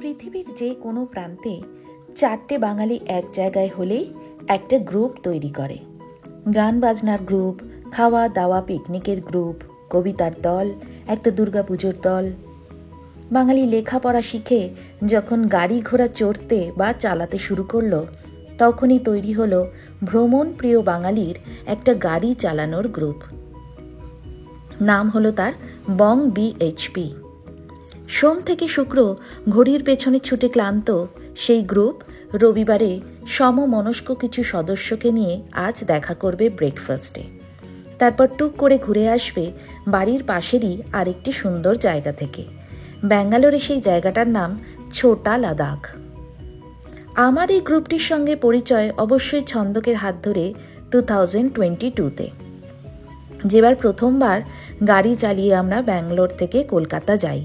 পৃথিবীর যে কোনো প্রান্তে চারটে বাঙালি এক জায়গায় হলেই একটা গ্রুপ তৈরি করে। গান বাজনার গ্রুপ, খাওয়া দাওয়া পিকনিকের গ্রুপ, কবিতার দল, একটা দুর্গাপুজোর দল। বাঙালি লেখাপড়া শিখে যখন গাড়ি ঘোড়া চড়তে বা চালাতে শুরু করলো, তখনই তৈরি হলো ভ্রমণ প্রিয় বাঙালির একটা গাড়ি চালানোর গ্রুপ। নাম হলো তার বং বিএইচপি। সোম থেকে শুক্র ঘড়ির পেছনে ছুটে ক্লান্ত সেই গ্রুপ রবিবারে সমমনস্ক কিছু সদস্যকে নিয়ে আজ দেখা করবে ব্রেকফাস্টে। তারপর টুক করে ঘুরে আসবে বাড়ির পাশেরই আরেকটি সুন্দর জায়গা থেকে। ব্যাঙ্গালোরে সেই জায়গাটার নাম ছোটা লাদাখ। আমার এই গ্রুপটির সঙ্গে পরিচয় অবশ্যই ছন্দকের হাত ধরে 2022-তে, যেবার প্রথমবার গাড়ি চালিয়ে আমরা ব্যাঙ্গালোর থেকে কলকাতা যাই।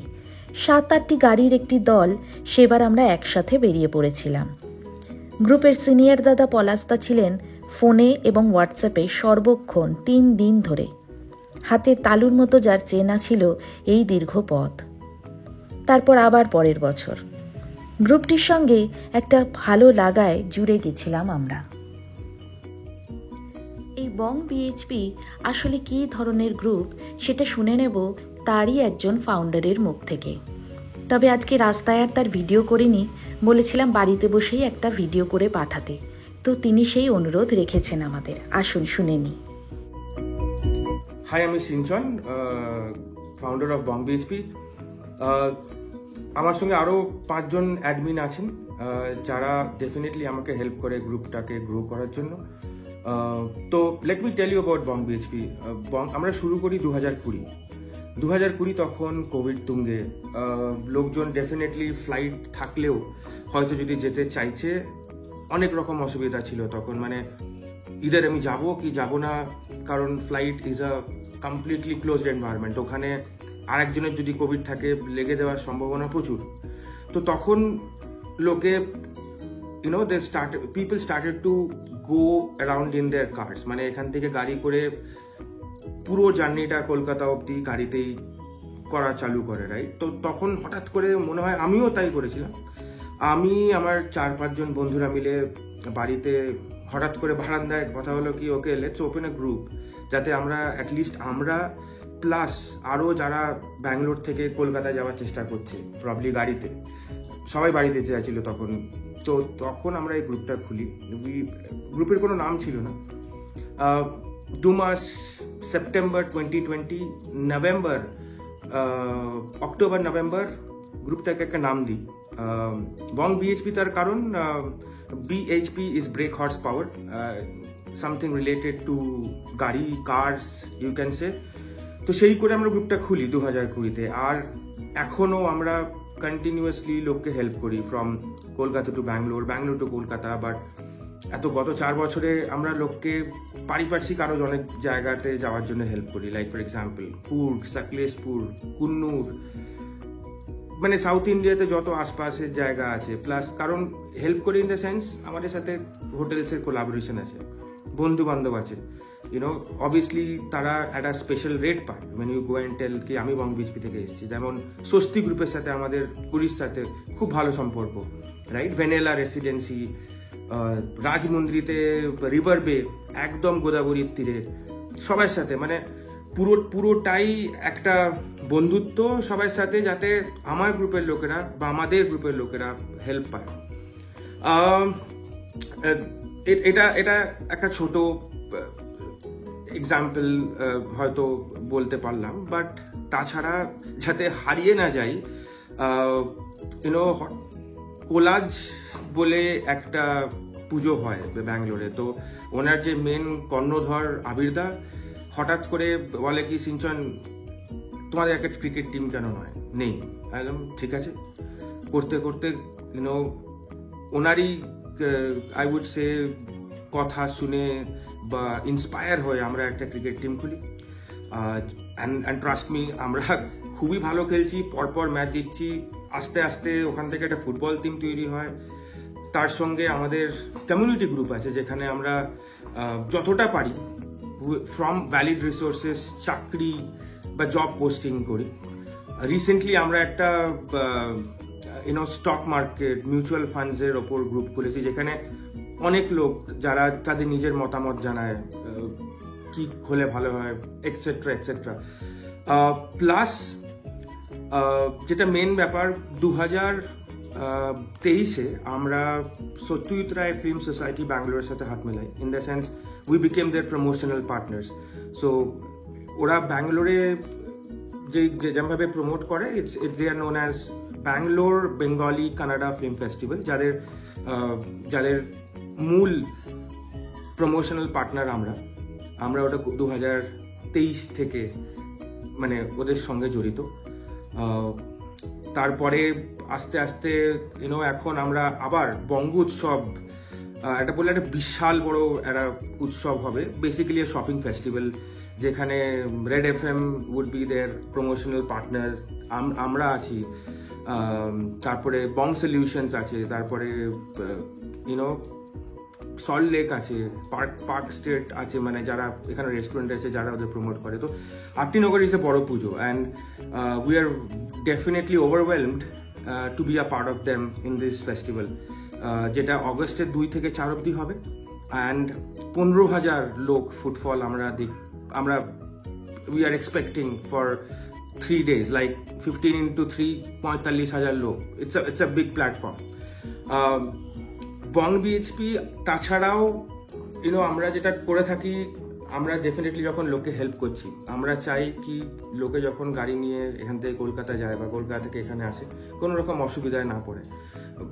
7-8টি গাড়ির একটি দল সেবার আমরা একসাথে বেরিয়ে পড়েছিলাম। গ্রুপের সিনিয়র দাদা পলাশদা ছিলেন ফোনে এবং হোয়াটসঅ্যাপে সর্বক্ষণ 3 দিন ধরে। হাতের তালুর মতো যার চেনা ছিল এই দীর্ঘ পথ। তারপর আবার পরের বছর গ্রুপটির সঙ্গে একটা ভালো লাগায় জুড়ে গেছিলাম আমরা। এই বং বিএইচপি আসলে কী ধরনের গ্রুপ সেটা শুনে নেব তারই একজন ফাউন্ডারের মুখ থেকে। তবে আজকে রাস্তায় আর তার ভিডিও করিনি, বলেছিলাম বাড়িতে বসেই একটা ভিডিও করে পাঠাতে, তো তিনি সেই অনুরোধ রেখেছেন আমাদের। আসুন শুনে নিই। হাই, আমি সিঞ্চন, ফাউন্ডার অফ বং বিএইচপি। আমার সঙ্গে আরও 5 জন অ্যাডমিন আছেন যারা ডেফিনেটলি আমাকে হেল্প করে গ্রুপটাকে গ্রো করার জন্য। তো let me tell you about Bong BHP. আমরা শুরু করি 2020। তখন কোভিড তুঙ্গে, লোকজন ডেফিনেটলি ফ্লাইট থাকলেও হয়তো যদি যেতে চাইছে অনেক রকম অসুবিধা ছিল তখন। মানে ইদার আমি যাব কি যাব না, কারণ flight is a completely closed environment. ওখানে আরেকজনের যদি কোভিড থাকে লেগে দেওয়ার সম্ভাবনা প্রচুর। তো তখন লোকে people started to go around in their cars, মানে এখান থেকে গাড়ি করে পুরো জার্নিটা কলকাতা অবধি গাড়িতেই করা চালু করে, রাইট? তো তখন হঠাৎ করে মনে হয়, আমিও তাই করেছিলাম, আমি আমার 4-5 জন বন্ধুরা মিলে বাড়িতে হঠাৎ করে বারান্দায় কথা হলো কি, okay let's open A group, যাতে আমরা অ্যাটলিস্ট আমরা প্লাস আরও যারা ব্যাঙ্গালোর থেকে কলকাতায় যাওয়ার চেষ্টা করছে প্রবলি গাড়িতে, সবাই বাড়িতে চাইছিল তখন। তো তখন আমরা এই গ্রুপটা খুলি। গ্রুপের কোনো নাম ছিল না। 2 মাস, সেপ্টেম্বর 2020, অক্টোবর নভেম্বর গ্রুপটাকে একটা নাম দিই বং বিএইচপি। তার কারণ BHP is break horse power, something related to গাড়ি, কার্স ইউ ক্যান সে। তো সেই করে আমরা গ্রুপটা খুলি 2020-তে। আর এখনও আমরা কন্টিনিউয়াসলি লোককে হেল্প করি, from Kolkata to Bangalore, Bangalore to Kolkata. But গত 4 বছরে আমরা লোককে পারিপার্শ্বিক আরও অনেক জায়গাতে যাওয়ার জন্য হেল্প করি, like for example Coorg, সাকলেশপুর, Coonoor, মানে সাউথ ইন্ডিয়াতে যত আশপাশের জায়গা আছে। প্লাস কারণ হেল্প করি ইন দ্য সেন্স আমাদের সাথে হোটেলসের কোলাবোরেশন আছে, বন্ধু বান্ধব আছে, অবভিয়াসলি তারা একটা স্পেশাল রেট পায় when you go and tell কি আমি বং বিএইচপি থেকে এসেছি। যেমন স্বস্তি গ্রুপের সাথে আমাদের পুরীর সাথে খুব ভালো সম্পর্ক, রাইট? ভেনেলা রেসিডেন্সি, রাজমন্দ্রিতে, রিভার বে, একদম গোদাবরীর তীরে, সবার সাথে মানে পুরোটাই একটা বন্ধুত্ব সবার সাথে, যাতে আমার গ্রুপের লোকেরা বা আমাদের গ্রুপের লোকেরা হেল্প পায়। এটা একটা ছোট এক্সাম্পল হয়তো বলতে পারলাম। বাট তাছাড়া যাতে হারিয়ে না যাই, কোলাজ বলে একটা পুজো হয় ব্যাঙ্গালোরে। তো ওনার যে মেন কর্ণধর আবিরদা হঠাৎ করে বলে কি, সিঞ্চন তোমাদের একটা ক্রিকেট টিম কেন নয়, নেই? একদম ঠিক আছে। করতে করতে ওনারই আই উড সে কথা শুনে বা ইন্সপায়ার হয়ে আমরা একটা ক্রিকেট টিম খুলি। অ্যান্ড ট্রাস্ট মি, আমরা খুবই ভালো খেলছি, পরপর ম্যাচ জিতছি। আস্তে আস্তে ওখান থেকে একটা ফুটবল টিম তৈরি হয়। তার সঙ্গে আমাদের কমিউনিটি গ্রুপ আছে, যেখানে আমরা যতটা পারি ফ্রম ভ্যালিড রিসোর্সেস চাকরি বা জব পোস্টিং করি। রিসেন্টলি আমরা একটা স্টক মার্কেট, মিউচুয়াল ফান্ডসের ওপর গ্রুপ খুলেছি, যেখানে অনেক লোক যারা তাদের নিজের মতামত জানায় কি হলে ভালো হয়, এটসেট্রা এটসেট্রা। প্লাস যেটা মেন ব্যাপার, 2023-এ আমরা সত্যজিৎ রায় ফিল্ম সোসাইটি ব্যাঙ্গালোরের সাথে হাত মেলাই। In the sense we became their promotional partners. So ওরা ব্যাঙ্গালোরে যেভাবে প্রমোট করে, they are known as Bangalore Bengali Kannada film festival, যাদের মূল প্রমোশনাল পার্টনার আমরা ওটা 2023 থেকে মানে ওদের সঙ্গে জড়িত। তারপরে আস্তে আস্তে এখন আমরা আবার বঙ্গ উৎসব, এটা বললে একটা বিশাল বড় একটা উৎসব হবে, বেসিক্যালি শপিং ফেস্টিভ্যাল, যেখানে red FM would be their promotional partners, আমরা আছি, তারপরে বং সলিউশনস আছে, তারপরে সল্ট লেক আছে, পার্ক স্ট্রিট আছে, মানে যারা এখানে রেস্টুরেন্ট আছে যারা ওদের প্রমোট করে। তো আরটিনগর ইজ এ বড় puja, and we are definitely overwhelmed to be a part of them in this festival, যেটা অগস্টের 2 থেকে 4 অবধি হবে। অ্যান্ড 15,000 লোক ফুটফল আমরা we are expecting for 3 days, like 15 into 3, 45,000 লোক। It's a big platform. Bong BHP তাছাড়াও আমরা যেটা করে থাকি, আমরা ডেফিনেটলি যখন লোকে হেল্প করছি, আমরা চাই কি লোকে যখন গাড়ি নিয়ে এখান থেকে কলকাতা যায় বা কলকাতা থেকে এখানে আসে, কোনো রকম অসুবিধায় না পড়ে।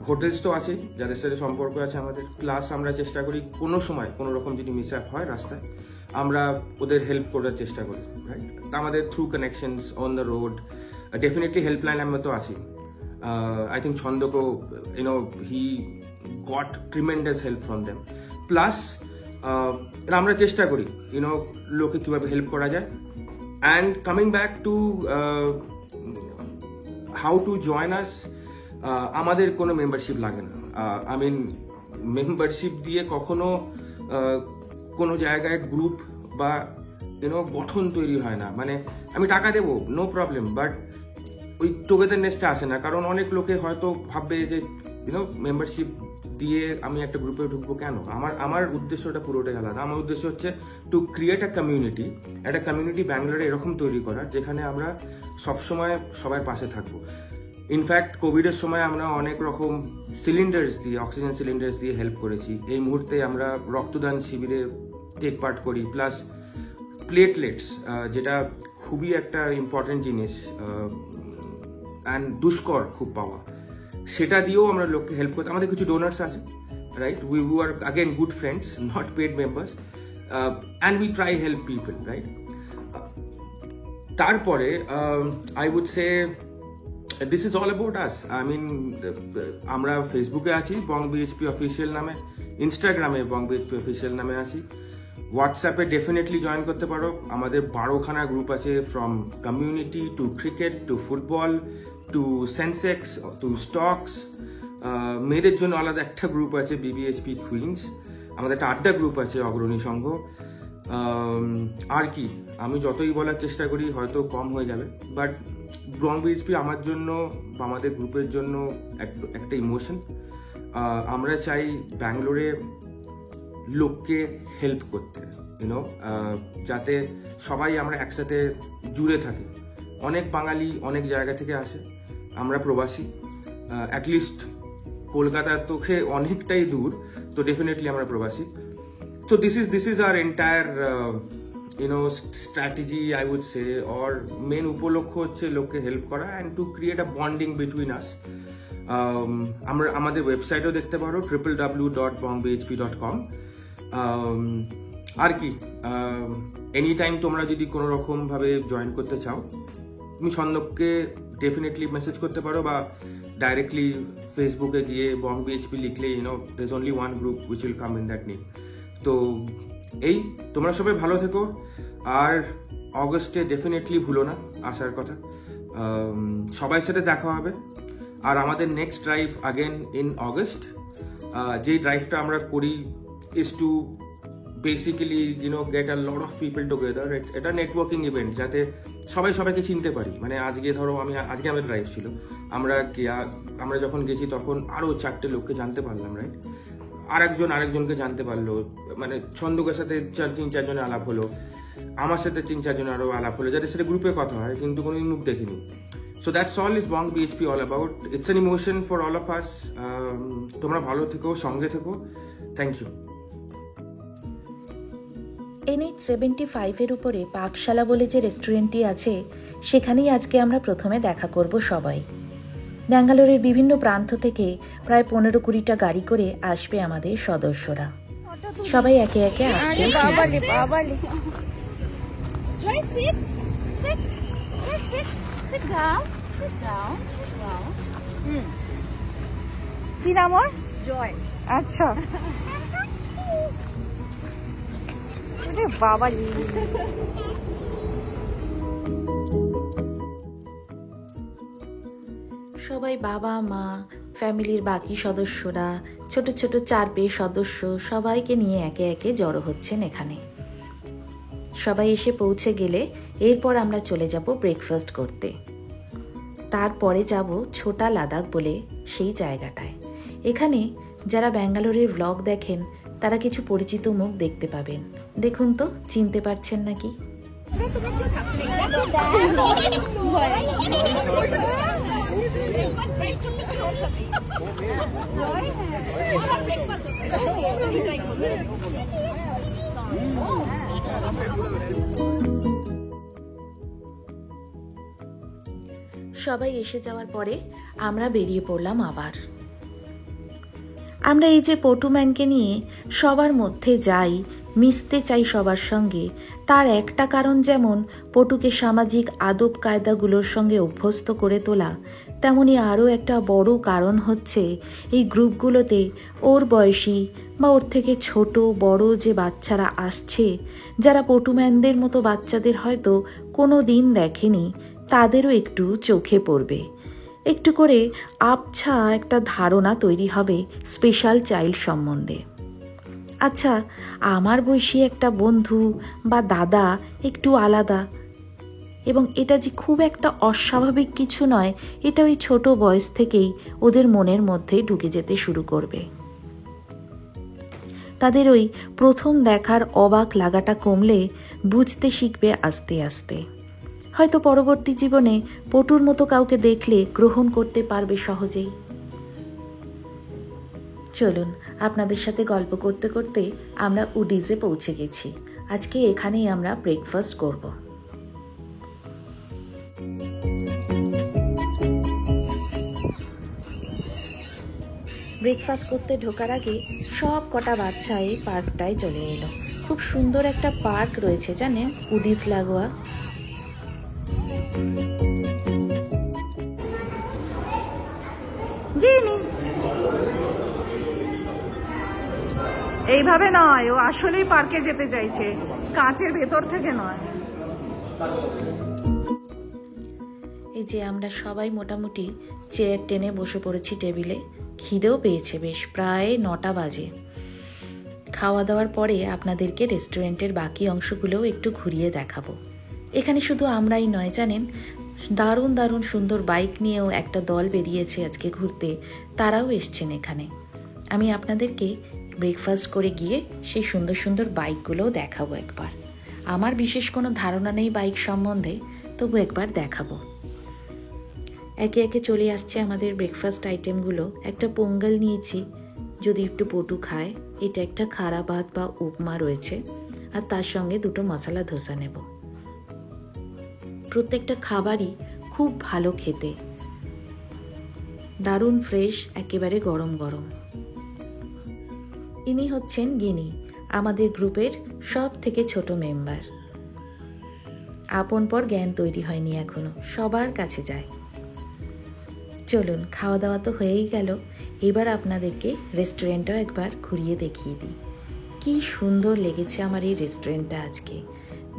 হোটেলস তো আছেই, যাদের সাথে সম্পর্ক আছে আমাদের, প্লাস আমরা চেষ্টা করি কোনো সময় কোনো রকম যদি মিসঅ্যাপ হয় রাস্তায়, আমরা ওদের হেল্প করার চেষ্টা করি, রাইট? আমাদের through connections on the road, definitely helpline আমরা তো আছি। I think Chandoko, he got tremendous help from them. Plus, আমরা চেষ্টা করি, লোকে কিভাবে হেল্প করা যায়। And coming back to how to join us, আমাদের কোনো মেম্বারশিপ লাগে না। I mean, মেম্বারশিপ দিয়ে কখনো কোনো জায়গায় গ্রুপ বা গঠন তৈরি হয় না। মানে আমি টাকা দেবো, নো প্রবলেম, বাট ওই টুগেদারনেসটা আসে না। কারণ অনেক লোকে হয়তো ভাববে যে মেম্বারশিপ দিয়ে আমি একটা গ্রুপে ঢুকবো কেন। আমার উদ্দেশ্যটা পুরোটাই আলাদা। আমার উদ্দেশ্য হচ্ছে টু ক্রিয়েট একটা কমিউনিটি ব্যাঙ্গালোরে এরকম তৈরি করার, যেখানে আমরা সবসময় সবার পাশে থাকবো। ইনফ্যাক্ট কোভিডের সময় আমরা অনেক রকম অক্সিজেন সিলিন্ডার্স দিয়ে হেল্প করেছি। এই মুহূর্তে আমরা রক্তদান শিবিরে টেক পার্ট করি, প্লাস প্লেটলেটস, যেটা খুবই একটা ইম্পর্টেন্ট জিনিস অ্যান্ড দুষ্কর খুব পাওয়া, সেটা দিয়েও আমরা লোককে হেল্প করতে। আমাদের কিছু ডোনার্স আছে, right? We are again good friends, not paid members, and we try help people, right? তারপরে I would say this is all about us. I mean, আমরা ফেসবুকে আছি বং বিএইচপি অফিসিয়াল নামে, ইনস্টাগ্রামে বং বিএইচপি অফিসিয়াল নামে আছি, হোয়াটসঅ্যাপে ডেফিনেটলি জয়েন করতে পারো। আমাদের 12খানা গ্রুপ আছে, from community to cricket to football to Sensex to stocks. মেয়েদের জন্য আলাদা একটা গ্রুপ আছে, বিবিএইচপি কুইন্স। আমাদের একটা আড্ডা গ্রুপ আছে, অগ্রণী সংঘ। আর কি, আমি যতই বলার চেষ্টা করি হয়তো কম হয়ে যাবে, বাট বং বিএইচপি আমার জন্য, আমাদের গ্রুপের জন্য একটা ইমোশন। আমরা চাই ব্যাঙ্গালোরে লোককে হেল্প করতে, যাতে সবাই আমরা একসাথে জুড়ে থাকি। অনেক বাঙালি অনেক জায়গা থেকে আসে, আমরা প্রবাসী, অ্যাটলিস্ট কলকাতার তোকে অনেকটাই দূর, তো ডেফিনেটলি আমরা প্রবাসী। তো this is our entire strategy, I would say, or main উপলক্ষ্য হচ্ছে লোককে হেল্প করা and to create a bonding between us. আমরা আমাদের ওয়েবসাইটও দেখতে পারো, www.bongbhp.com। আর কি, এনি টাইম তোমরা যদি কোনো রকম ভাবে জয়েন করতে চাও, তুমি ছন্দককে ডেফিনেটলি মেসেজ করতে পারো, বা ডাইরেক্টলি ফেসবুকে গিয়ে বং বিএইচপি লিখলে there is only one group which will come in that name. তো তোমরা সবাই ভালো থেকো, আর অগস্টে ডেফিনেটলি ভুলো না আসার কথা। সবার সাথে দেখা হবে। আর আমাদের next drive again in August. যে ড্রাইভটা আমরা করি is to basically get a lot of people together. এটা নেটওয়ার্কিং ইভেন্ট, যাতে সবাইকে চিনতে পারি। মানে আজকে ধরো আজকে আমাদের ড্রাইভ ছিল, আমরা যখন গেছি তখন আরও 4টে লোককে জানতে পারলাম, রাইট? আরেকজনকে জানতে পারলো, মানে ছন্দকের সাথে 3-4 জনের আলাপ হলো, আমার সাথে 3-4 জনের আরও আলাপ হলো, যাদের সাথে গ্রুপে কথা হয় কিন্তু কোনোদিন মুখ দেখিনি। So that's all is Bong BHP all about. It's an emotion for all of us. তোমরা ভালো থেকো, সঙ্গে থেকো। Thank you. NH-75 এর উপরে পাকশালা বলে যে রেস্টুরেন্টটি আছে, সেখানেই আজকে আমরা প্রথমে দেখা করব সবাই। ব্যাঙ্গালোরের বিভিন্ন প্রান্ত থেকে প্রায় 15-20টা গাড়ি করে আসবে আমাদের সদস্যরা। সবাই একে একে আসতে কি নাম ওর? জয়। আচ্ছা, বাবা সবাই বাবা মা, ফ্যামিলির বাকি সদস্যরা, ছোট ছোট 4 সদস্য সবাইকে নিয়ে একে একে জড়ো হচ্ছেন এখানে। সবাই এসে পৌঁছে গেলে এরপর আমরা চলে যাব ব্রেকফাস্ট করতে। তারপরে যাব ছোটা লাদাখ বলে সেই জায়গাটায়। এখানে যারা ব্যাঙ্গালোরের ব্লগ দেখেন তারা কিছু পরিচিত মুখ দেখতে পাবেন। দেখুন তো চিনতে পারছেন নাকি? সবাই এসে যাওয়ার পরে আমরা বেরিয়ে পড়লাম আবার। আমরা এই যে পটুম্যানকে নিয়ে সবার মধ্যে যাই, মিশতে চাই সবার সঙ্গে, তার একটা কারণ যেমন পটুকে সামাজিক আদব কায়দাগুলোর সঙ্গে অভ্যস্ত করে তোলা, তেমনি আরও একটা বড় কারণ হচ্ছে এই গ্রুপগুলোতে ওর বয়সী বা ওর থেকে ছোট বড় যে বাচ্চারা আসছে, যারা পটুম্যানদের মতো বাচ্চাদের হয়তো কোনো দিন দেখেনি, তাদেরও একটু চোখে পড়বে। একটু করে আবছা একটা ধারণা তৈরি হবে স্পেশাল চাইল্ড সম্বন্ধে। আচ্ছা, আমার বয়সী একটা বন্ধু বা দাদা একটু আলাদা, এবং এটা যে খুব একটা অস্বাভাবিক কিছু নয়, এটা ওই ছোট বয়স থেকেই ওদের মনের মধ্যে ঢুকে যেতে শুরু করবে। তাদের ওই প্রথম দেখার অবাক লাগাটা কমলে বুঝতে শিখবে আস্তে আস্তে। হয়তো পরবর্তী জীবনে পটুর মতো কাউকে দেখলে গ্রহণ করতে পারবে সহজেই। চলুন, আপনাদের সাথে গল্প করতে করতে আমরা উডিজে পৌঁছে গেছি। আজকে এখানেই আমরা ব্রেকফাস্ট করব। ব্রেকফাস্ট করতে ঢোকার আগে সব কটা বাচ্চা এই পার্কটায় চলে এলো। খুব সুন্দর একটা পার্ক রয়েছে জানেন, উডিজ লাগোয়া। এইভাবে নয়, ও আসলেই পার্কে যেতে চাইছে, কাঁচের ভেতর থেকে নয়। এই যে আমরা সবাই মোটামুটি চেয়ার টেনে বসে পড়েছি টেবিলে। খিদেও পেয়েছে বেশ, প্রায় 9টা বাজে। খাওয়া দাওয়ার পরে আপনাদেরকে রেস্টুরেন্টের বাকি অংশগুলোও একটু ঘুরিয়ে দেখাবো। এখানে শুধু আমরাই নয় জানেন, দারুণ দারুণ সুন্দর বাইক নিয়েও একটা দল বেরিয়েছে আজকে ঘুরতে, তারাও এসছেন এখানে। আমি আপনাদেরকে ব্রেকফাস্ট করে গিয়ে সেই সুন্দর সুন্দর বাইকগুলোও দেখাবো একবার। আমার বিশেষ কোনো ধারণা নেই বাইক সম্বন্ধে, তবু একবার দেখাবো। একে একে চলে আসছে আমাদের ব্রেকফাস্ট আইটেমগুলো। একটা পোঙ্গল নিয়েছি, যদি একটু পটু খায়। এটা একটা খারা ভাত বা উপমা রয়েছে, আর তার সঙ্গে 2টো মশলা ধোসা নেব। প্রত্যেকটা খাবারই খুব ভালো খেতে, দারুণ ফ্রেশ, একেবারে গরম গরম। ইনি হচ্ছেন গিনি, আমাদের গ্রুপের সব থেকে ছোট মেম্বার। আপন পর জ্ঞান তৈরি হয়নি এখনো, সবার কাছে যায়। চলুন, খাওয়া দাওয়া তো হয়েই গেল, এবার আপনাদেরকে রেস্টুরেন্টটাও একবার ঘুরিয়ে দেখিয়ে দিই। কি সুন্দর লেগেছে আমার এই রেস্টুরেন্টটা আজকে।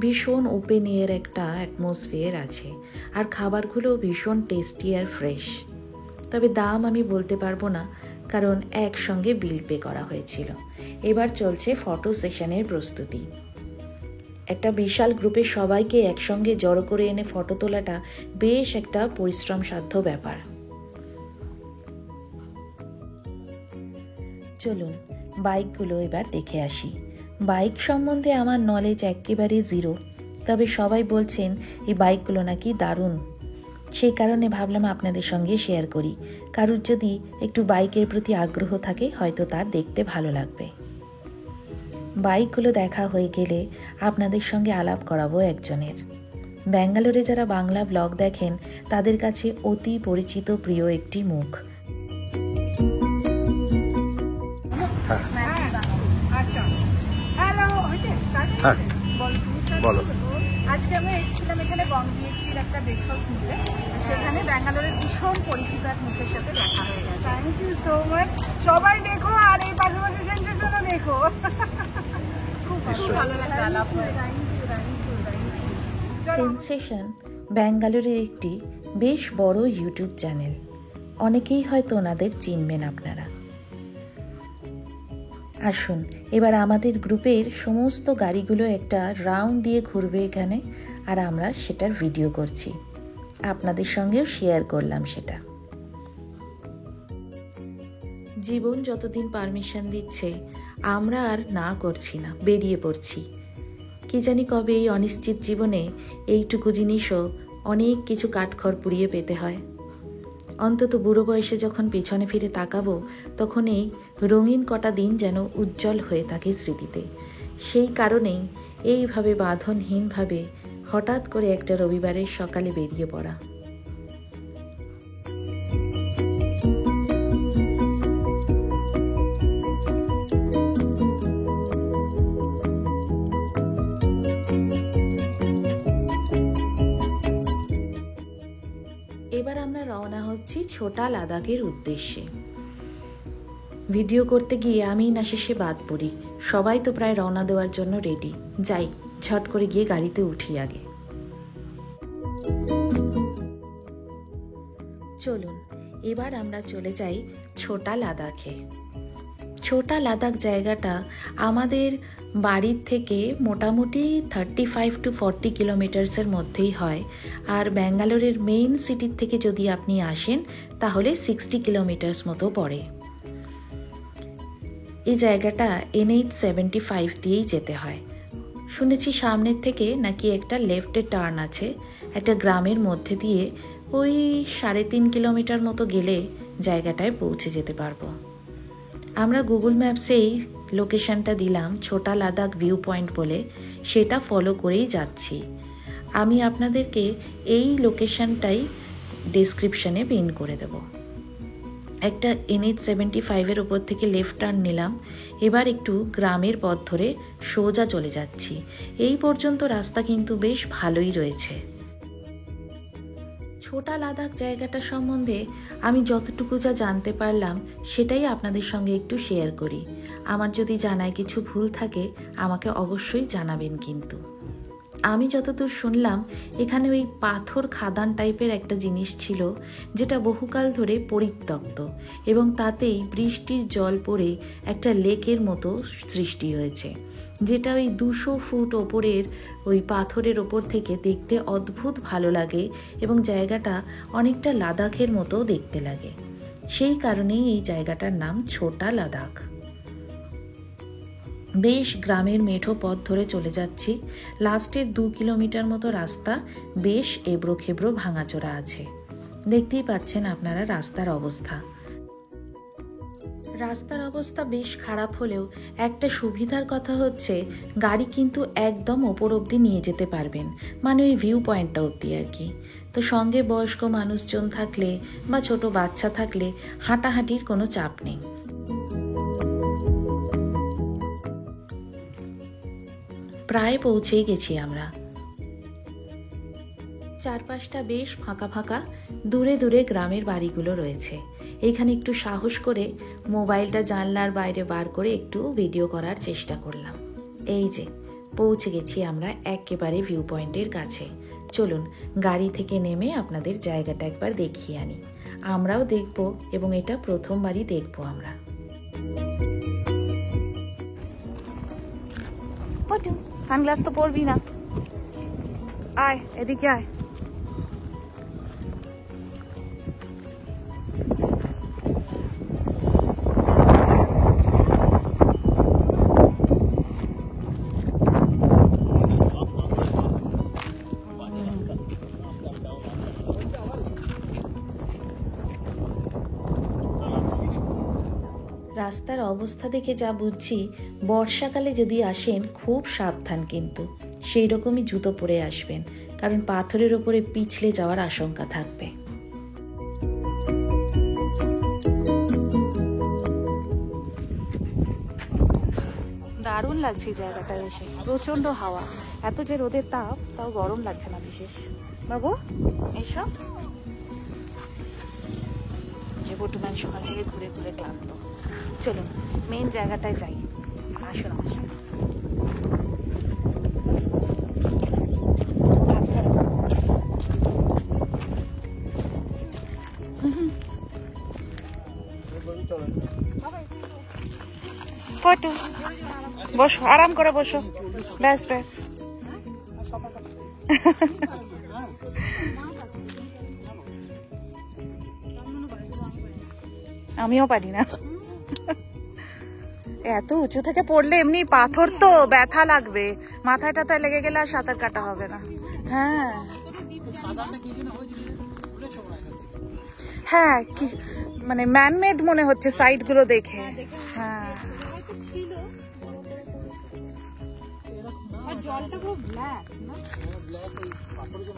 ভীষণ ওপেন এয়ার একটা অ্যাটমসফিয়ার আছে, আর খাবারগুলো ভীষণ টেস্টি আর ফ্রেশ। তবে দাম আমি বলতে পারবো না, কারণ একসঙ্গে বিল পে করা হয়েছিল। এবার চলছে ফটো সেশনের প্রস্তুতি। একটা বিশাল গ্রুপে সবাইকে একসঙ্গে জড়ো করে এনে ফটো তোলাটা বেশ একটা পরিশ্রম সাধ্য ব্যাপার। চলুন বাইকগুলো এবার দেখে আসি। বাইক সম্বন্ধে আমার নলেজ একেবারে জিরো, তবে সবাই বলছেন এই বাইকগুলো নাকি দারুণ। সেই কারণে ভাবলাম আপনাদের সঙ্গে শেয়ার করি। কারুর যদি একটু বাইকের প্রতি আগ্রহ থাকে হয়তো তার দেখতে ভালো লাগবে। বাইকগুলো দেখা হয়ে গেলে আপনাদের সঙ্গে আলাপ করাবো একজনের। ব্যাঙ্গালোরে যারা বাংলা ব্লগ দেখেন তাদের কাছে অতি পরিচিত প্রিয় একটি মুখ। আচ্ছা, হ্যালো, হয়েছে? স্টার্ট হ্যাঁ। বলো। আজকে আমরা এসেছিলাম এখানে বং বিএইচপির একটা ব্রেকফাস্ট নিতে। সেখানে ব্যাঙ্গালোরের ভীষণ পরিচিত এক মুখের সাথে দেখা হয়ে গেল। Thank you so much. সবাই দেখো আর এই পাশাপাশি সেন্সেশনও দেখো। খুব ভালো লাগলো আলাপ হয়ে। Thank you. সেন্সেশন ব্যাঙ্গালোরের একটি বেশ বড় ইউটিউব চ্যানেল। অনেকেই হয়তো ওনাদের চিনবেন আপনারা। আসুন এবার আমাদের গ্রুপের সমস্ত গাড়িগুলো একটা রাউন্ড দিয়ে ঘুরবে এখানে, আর আমরা সেটার ভিডিও করছি, আপনাদের সঙ্গেও শেয়ার করলাম সেটা। জীবন যতদিন পারমিশন দিচ্ছে আমরা আর না করছি না, বেরিয়ে পড়ছি। কি জানি কবে এই অনিশ্চিত জীবনে এইটুকু জিনিসও অনেক কিছু কাঠখড় পুড়িয়ে পেতে হয়। অন্তত বুড়ো বয়সে যখন পিছনে ফিরে তাকাবো তখন এই রঙিন কটা দিন যেন উজ্জ্বল হয়ে থাকে স্মৃতিতে। সেই কারণেই এইভাবে বাঁধনহীনভাবে হঠাৎ করে একটা রবিবারের সকালে বেরিয়ে পড়া। এবার আমরা রওনা হচ্ছি ছোটা লাদাখের উদ্দেশ্যে। ভিডিও করতে গিয়ে আমি না শেষে বাদ পড়ি। সবাই তো প্রায় রওনা দেওয়ার জন্য রেডি। যাই, ঝট করে গিয়ে গাড়িতে উঠি আগে। চলুন এবার আমরা চলে যাই ছোটা লাদাখে। ছোটা লাদাখ জায়গাটা আমাদের বাড়ির থেকে মোটামুটি 35 to 40 কিলোমিটার্সের মধ্যেই হয়। আর ব্যাঙ্গালোরের মেইন সিটির থেকে যদি আপনি আসেন তাহলে 60 কিলোমিটার্স মতো পড়ে। এই জায়গাটা NH75 দিয়েই যেতে হয়। শুনেছি সামনের থেকে নাকি একটা লেফটে টার্ন আছে, একটা গ্রামের মধ্যে দিয়ে ওই 3.5 কিলোমিটার মতো গেলে জায়গাটায় পৌঁছে যেতে পারবো। আমরা গুগল ম্যাপসেই লোকেশনটা দিলাম ছোটা লাদাখ ভিউ পয়েন্ট বলে, সেটা ফলো করেই যাচ্ছি। আমি আপনাদেরকে এই লোকেশনটাই ডেসক্রিপশনে পিন করে দেব। একটা NH75-এর উপর থেকে লেফট টার্ন নিলাম। এবার একটু গ্রামের পথ ধরে সোজা চলে যাচ্ছি। এই পর্যন্ত রাস্তা কিন্তু বেশ ভালোই রয়েছে। ছোটা লাদাখ জায়গাটা সম্বন্ধে আমি যতটুকু যা জানতে পারলাম সেটাই আপনাদের সঙ্গে একটু শেয়ার করি। আমার যদি জানায় কিছু ভুল থাকে আমাকে অবশ্যই জানাবেন। কিন্তু আমি যতদূর শুনলাম এখানে ওই পাথর খাদান টাইপের একটা জিনিস ছিল যেটা বহুকাল ধরে পরিত্যক্ত, এবং তাতেই বৃষ্টির জল পড়ে একটা লেকের মতো সৃষ্টি হয়েছে, যেটা ওই 200 ফুট ওপরের ওই পাথরের ওপর থেকে দেখতে অদ্ভুত ভালো লাগে এবং জায়গাটা অনেকটা লাদাখের মতো দেখতে লাগে। সেই কারণেই এই জায়গাটার নাম ছোটা লাদাখ। বেশ গ্রামের মেঠো পথ ধরে চলে যাচ্ছি। লাস্টের 2 কিলোমিটার মতো রাস্তা বেশ এবড়ো খেবড়ো ভাঙাচোরা আছে। দেখতেই পাচ্ছেন আপনারা রাস্তার অবস্থা। রাস্তার অবস্থা বেশ খারাপ হলেও একটা সুবিধার কথা হচ্ছে গাড়ি কিন্তু একদম ওপর অবধি নিয়ে যেতে পারবেন, মানে ওই ভিউ পয়েন্টটা অবধি আর কি। তো সঙ্গে বয়স্ক মানুষজন থাকলে বা ছোট বাচ্চা থাকলে হাঁটাহাঁটির কোনো চাপ নেই। প্রায় পৌঁছেই গেছি আমরা। চারপাশটা বেশ ফাঁকা ফাঁকা, দূরে দূরে গ্রামের বাড়িগুলো রয়েছে। এইখানে একটু সাহস করে মোবাইলটা জানলার বাইরে বার করে একটু ভিডিও করার চেষ্টা করলাম। এই যে পৌঁছে গেছি আমরা একেবারে ভিউ পয়েন্টের কাছে। চলুন গাড়ি থেকে নেমে আপনাদের জায়গাটা একবার দেখিয়ে আনি। আমরাও দেখব এবং এটা প্রথমবারই দেখব আমরা। সানগ্লাস তো পরবি না, আয় এদিকে আয়। রাস্তার অবস্থা দেখে যা বুঝছি, বর্ষাকালে যদি আসেন খুব সাবধান, কিন্তু সেই রকমই জুতো পরে আসবেন, কারণ পাথরের ওপরে পিছলে যাওয়ার আশঙ্কা থাকবে। দারুণ লাগছে জায়গাটা এসে, প্রচন্ড হাওয়া, এত যে রোদের তাপ তাও গরম লাগছে না বিশেষ। বাবু এইসব যে বটুমান সকাল থেকে ঘুরে ঘুরে ক্লান্ত। চলুন মেন জায়গাটায় যাই, আসুন আসুন। ফটো বসো, আরাম করে বসো, ব্যাস ব্যাস। আমিও পারি না, এত উঁচু থেকে পড়লে এমনি পাথর তো ব্যথা লাগবে, মাথায় টাথায় লেগে গেলে আর সাঁতার কাটা হবে না। হ্যাঁ হ্যাঁ, কি মানে ম্যানমেড মনে হচ্ছে সাইড গুলো দেখে। হ্যাঁ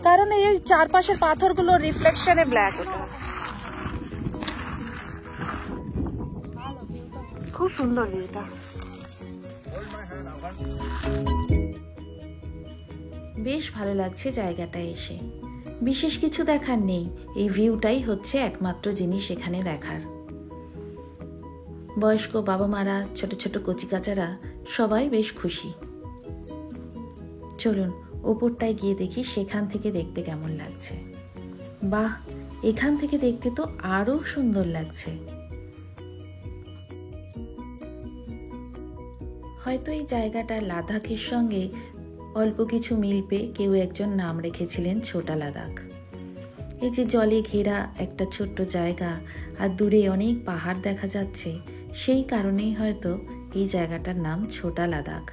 কারণ এই চারপাশের পাথরগুলো রিফ্লেকশনে ব্ল্যাক, ওটা খুব সুন্দর ভিউটা। বেশ ভালো লাগছে জায়গাটা এসে, বিশেষ কিছু দেখার নেই, এই ভিউটাই হচ্ছে একমাত্র জিনিস এখানে দেখার। বয়স্ক বাবা মারা, ছোট ছোট কচিকাচারা সবাই বেশ খুশি। চলুন ওপরটায় গিয়ে দেখি সেখান থেকে দেখতে কেমন লাগছে। বাহ, এখান থেকে দেখতে তো আরো সুন্দর লাগছে। হয়তো এই জায়গাটা লাদাখের সঙ্গে অল্প কিছু মিল পেয়ে কেউ একজন নাম রেখেছিলেন ছোটা লাদাখ। এই যে জলে ঘেরা একটা ছোট্ট জায়গা আর দূরে অনেক পাহাড় দেখা যাচ্ছে, সেই কারণেই হয়তো এই জায়গাটার নাম ছোটা লাদাখ।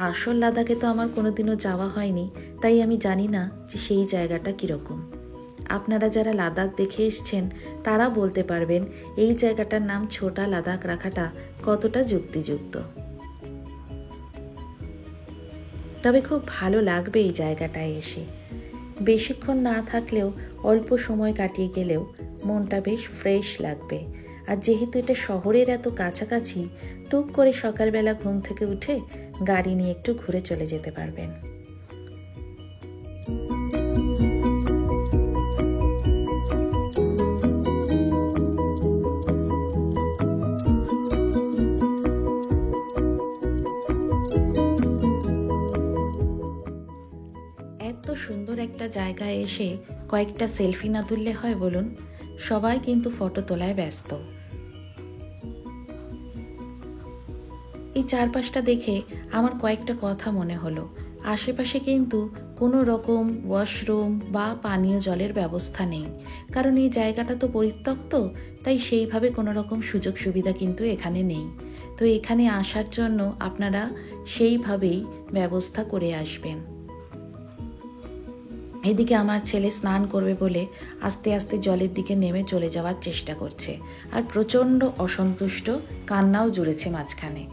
আসল লাদাখে তো আমার কোনোদিনও যাওয়া হয়নি, তাই আমি জানি না যে সেই জায়গাটা কীরকম। আপনারা যারা লাদাখ দেখে এসছেন তারা বলতে পারবেন এই জায়গাটার নাম ছোটা লাদাখ রাখাটা কতটা যুক্তিযুক্ত। তবে খুব ভালো লাগবে এই জায়গাটায় এসে, বেশিক্ষণ না থাকলেও অল্প সময় কাটিয়ে গেলেও মনটা বেশ ফ্রেশ লাগবে। আর যেহেতু এটা শহরের এত কাছাকাছি, টুক করে সকালবেলা ঘুম থেকে উঠে গাড়ি নিয়ে একটু ঘুরে চলে যেতে পারবেন। এত সুন্দর একটা জায়গায় এসে কয়েকটা সেলফি না তুললে হয় বলুন? সবাই কিন্তু ফটো তোলায় ব্যস্ত। এই চারপাশটা দেখে আমার কয়েকটা কথা মনে হলো। আশেপাশে কিন্তু কোনো রকম ওয়াশরুম বা পানীয় জলের ব্যবস্থা নেই, কারণ এই জায়গাটা তো পরিত্যক্ত, তাই সেইভাবে কোনো রকম সুযোগ সুবিধা কিন্তু এখানে নেই। তো এখানে আসার জন্য আপনারা সেইভাবেই ব্যবস্থা করে আসবেন। এদিকে আমার ছেলে স্নান করবে বলে আস্তে আস্তে জলের দিকে নেমে চলে যাওয়ার চেষ্টা করছে, আর প্রচণ্ড অসন্তুষ্ট, কান্নাও জুড়েছে মাঝখানে।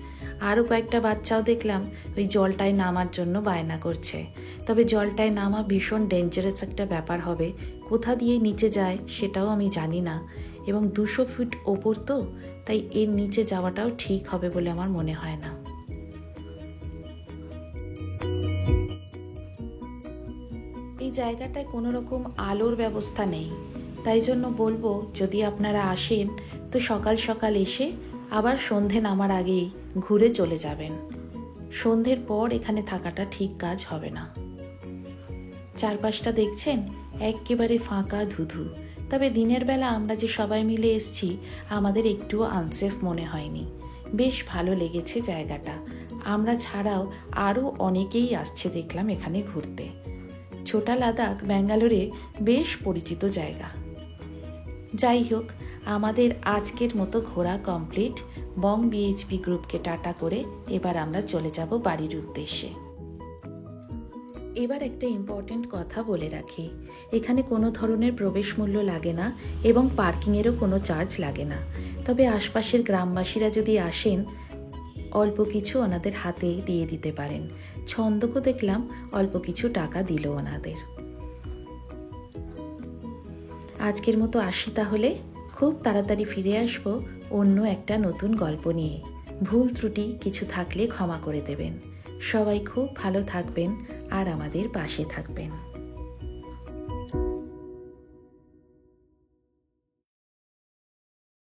আরও কয়েকটা বাচ্চাও দেখলাম ওই জলটায় নামার জন্য বায়না করছে। তবে জলটায় নামা ভীষণ ডেঞ্জারাস একটা ব্যাপার হবে, কোথা দিয়ে নিচে যায় সেটাও আমি জানি না, এবং 200 ফিট ওপর তো, তাই এর নিচে যাওয়াটাও ঠিক হবে বলে আমার মনে হয় না। এই জায়গাটায় কোনো রকম আলোর ব্যবস্থা নেই, তাই জন্য বলবো যদি আপনারা আসেন তো সকাল সকাল এসে আবার সন্ধে নামার আগেই ঘুরে চলে যাবেন। সন্ধ্যের পর এখানে থাকাটা ঠিক কাজ হবে না। চারপাশটা দেখছেন একেবারে ফাঁকা ধুধু। তবে দিনের বেলা আমরা যে সবাই মিলে এসছি আমাদের একটুও আনসেফ মনে হয়নি। বেশ ভালো লেগেছে জায়গাটা। আমরা ছাড়াও আরও অনেকেই আসছে দেখলাম এখানে ঘুরতে। ছোটা লাদাখ ব্যাঙ্গালোরে বেশ পরিচিত জায়গা। যাই হোক, আমাদের আজকের মতো ঘোরা কমপ্লিট। বং বিএইচপি গ্রুপকে টাটা করে এবার আমরা চলে যাব বাড়ির উদ্দেশ্যে। এবার একটা ইম্পর্টেন্ট কথা বলে রাখি, এখানে কোনো ধরনের প্রবেশ মূল্য লাগে না এবং পার্কিংয়েরও কোনো চার্জ লাগে না। তবে আশপাশের গ্রামবাসীরা যদি আসেন অল্প কিছু ওনাদের হাতে দিয়ে দিতে পারেন। ছন্দকও দেখলাম অল্প কিছু টাকা দিল ওনাদের। আজকের মতো আসি তাহলে। খুব তাড়াতাড়ি ফিরে আসবো অন্য একটা নতুন গল্প নিয়ে। ভুল ত্রুটি কিছু থাকলে ক্ষমা করে দেবেন। সবাই খুব ভালো থাকবেন আর আমাদের পাশে থাকবেন।